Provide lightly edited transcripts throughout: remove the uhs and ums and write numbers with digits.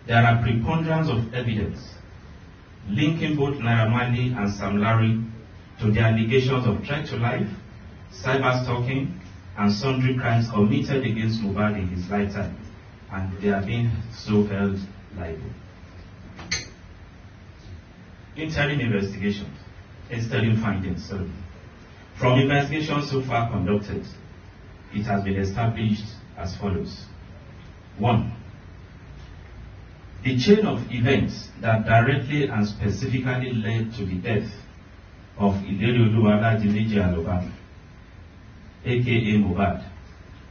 there are preponderance of evidence linking both Naira Marley and Sam Larry to the allegations of threat to life, cyber stalking, and sundry crimes committed against Mohbad in his lifetime, and they are being so held liable. Interim investigations, interim findings. From investigations so far conducted, it has been established as follows. 1. The chain of events that directly and specifically led to the death of Ilerioluwaladimeji Aloba, aka Mohbad,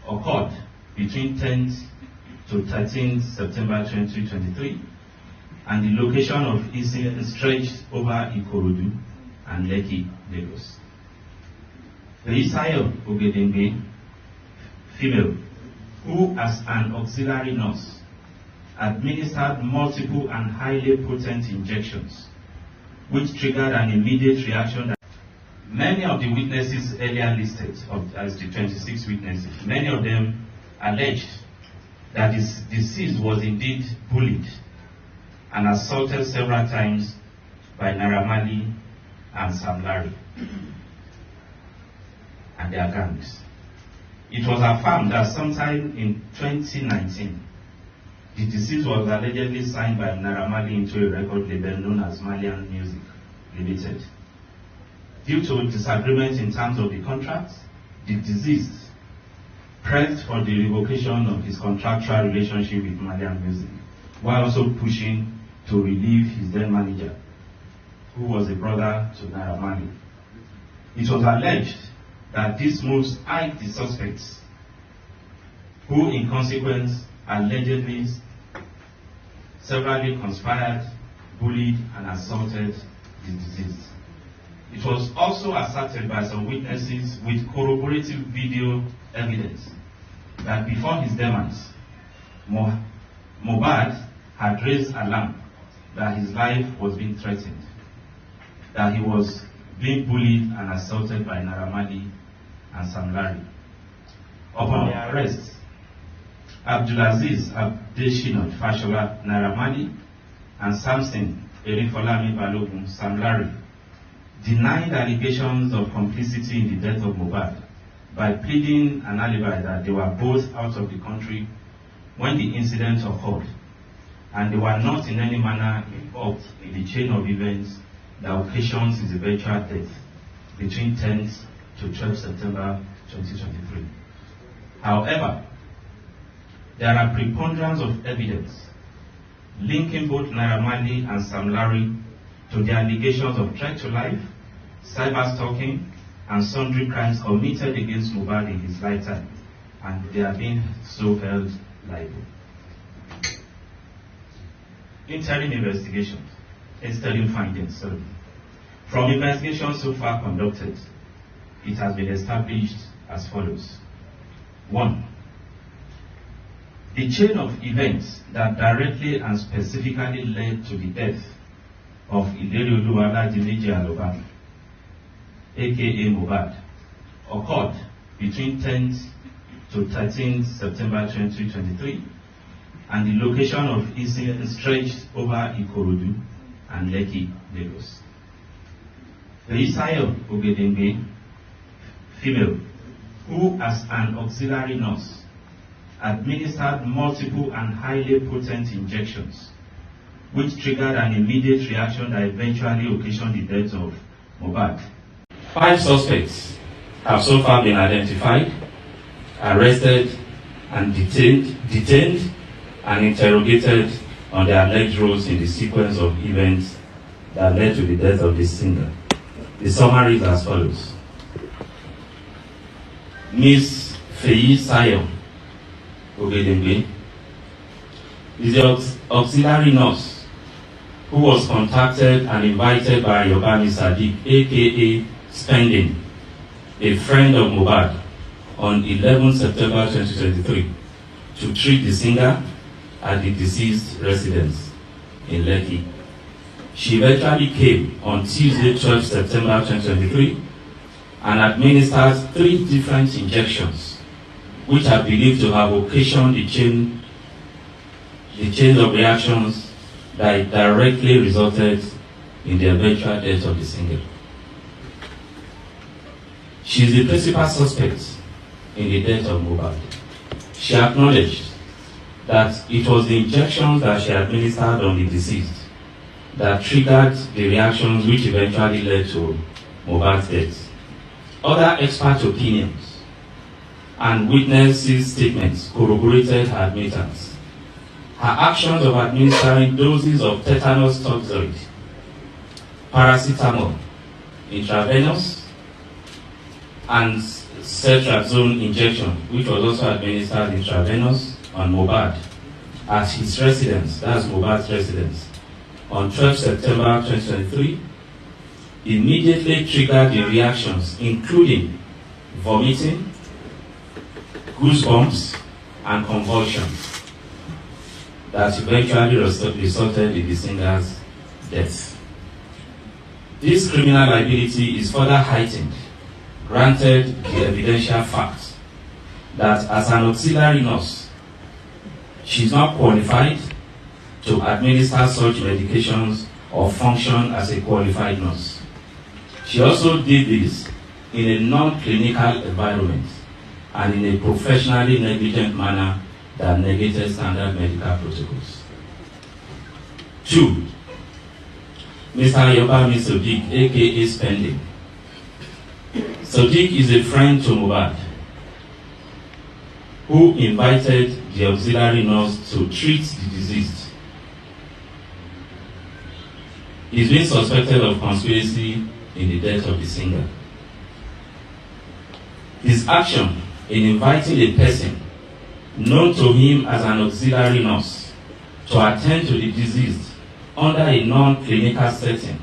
occurred between 10th to 13th September 2023, and the location of incident stretched over Ikorodu and Lekki, Lagos. Feisayo Ogedengbe, female, who as an auxiliary nurse administered multiple and highly potent injections, which triggered an immediate reaction. That many of the witnesses earlier listed as the 26 witnesses, many of them alleged that his deceased was indeed bullied and assaulted several times by Naira Marley and Sam Larry and their gangs. It was affirmed that sometime in 2019, the deceased was allegedly signed by Naira Marley into a record label known as Malian Music Limited. Due to disagreement in terms of the contract, the deceased pressed for the revocation of his contractual relationship with Malian Music, while also pushing to relieve his then manager, who was a brother to Naira Marley. It was alleged that these moves eyed the suspects, who in consequence allegedly severally conspired, bullied, and assaulted the deceased. It was also asserted by some witnesses with corroborative video evidence that before his demise, Mohbad had raised alarm that his life was being threatened, that he was being bullied and assaulted by Naira Marley and Sam Larry. Upon their arrest, Abdulaziz Abdeshinot Fashola Naira Marley and Samson Erifolami Balogun Sam Larry denied allegations of complicity in the death of Mohbad by pleading an alibi that they were both out of the country when the incident occurred, and they were not in any manner involved in the chain of events that occasions his eventual death between 10th to 12th September 2023. However, there are preponderance of evidence linking both Naira Marley and Sam Larry to the allegations of threat to life, cyber stalking, and sundry crimes committed against Mohbad in his lifetime, and they are being so held liable. Interim investigations, interim findings. From investigations so far conducted, it has been established as follows. 1. The chain of events that directly and specifically led to the death of Ilerioluwaladimeji Aloba, aka Mohbad, occurred between 10th to 13th September 2023, and the location of incident stretched over Ikorodu and Lekki, Lagos. Feisayo Ogedengbe, female, who as an auxiliary nurse administered multiple and highly potent injections, which triggered an immediate reaction that eventually occasioned the death of Mohbad. 5 suspects have so far been identified, arrested, and detained and interrogated on their alleged roles in the sequence of events that led to the death of this singer. The summary is as follows. Ms. Feisayo Ogedengbe is the auxiliary nurse who was contacted and invited by Yobami Sadiq, aka Spending, a friend of Mohbad, on 11 September 2023 to treat the singer at the deceased residence in Lekki. She eventually came on Tuesday, 12 September 2023 and administered 3 different injections, which are believed to have occasioned the chain the chain of reactions that directly resulted in the eventual death of the singer. She is the principal suspect in the death of Mohbad. She acknowledged that it was the injections that she administered on the deceased that triggered the reactions which eventually led to Mohbad's death. Other expert opinions and witnesses' statements corroborated her admittance. Her actions of administering doses of tetanus toxoid, paracetamol, intravenous, and cetrazone injection, which was also administered intravenous on Mohbad at his residence, that's Mohbad's residence, on 12 September 2023, immediately triggered the reactions, including vomiting, goosebumps, and convulsions, that eventually resulted in the singer's death. This criminal liability is further heightened, granted the evidential fact that as an auxiliary nurse, she is not qualified to administer such medications or function as a qualified nurse. She also did this in a non-clinical environment and in a professionally negligent manner that negated standard medical protocols. 2. Mr. Yobami Sadiq, aka Spending. Sadiq is a friend to Mohbad who invited the auxiliary nurse to treat the deceased. He is being suspected of conspiracy in the death of the singer. His action in inviting a person known to him as an auxiliary nurse to attend to the deceased under a non-clinical setting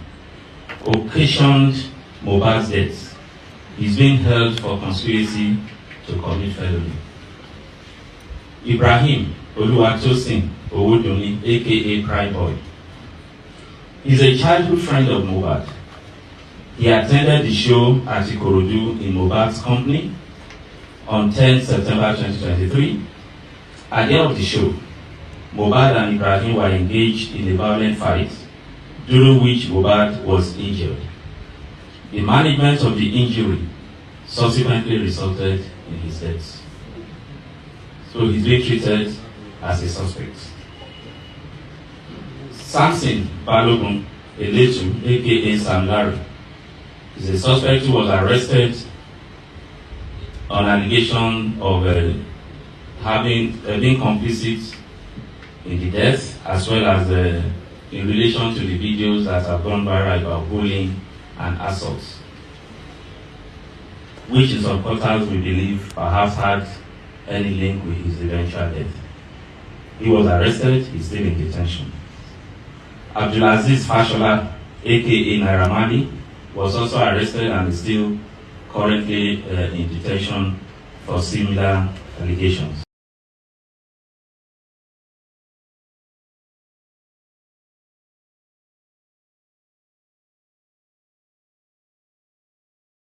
occasioned Mohbad's death. He is being held for conspiracy to commit felony. Ibrahim Oluwatosin Owodunni, aka Cry Boy. He is a childhood friend of Mohbad. He attended the show at Ikorodu in Mohbad's company on 10 September 2023. At the end of the show, Mohbad and Ibrahim were engaged in a violent fight, during which Mohbad was injured. The management of the injury subsequently resulted in his death. So he's being treated as a suspect. Samson Balogun Eletu, aka Sam Larry, is a suspect who was arrested on allegation of being complicit in the death, as well as in relation to the videos that have gone viral about bullying and assaults, which in some quarters we believe perhaps had any link with his eventual death. He was arrested, he's still in detention. Abdulaziz Fashola, aka Naira Marley, was also arrested and is still currently in detention for similar allegations.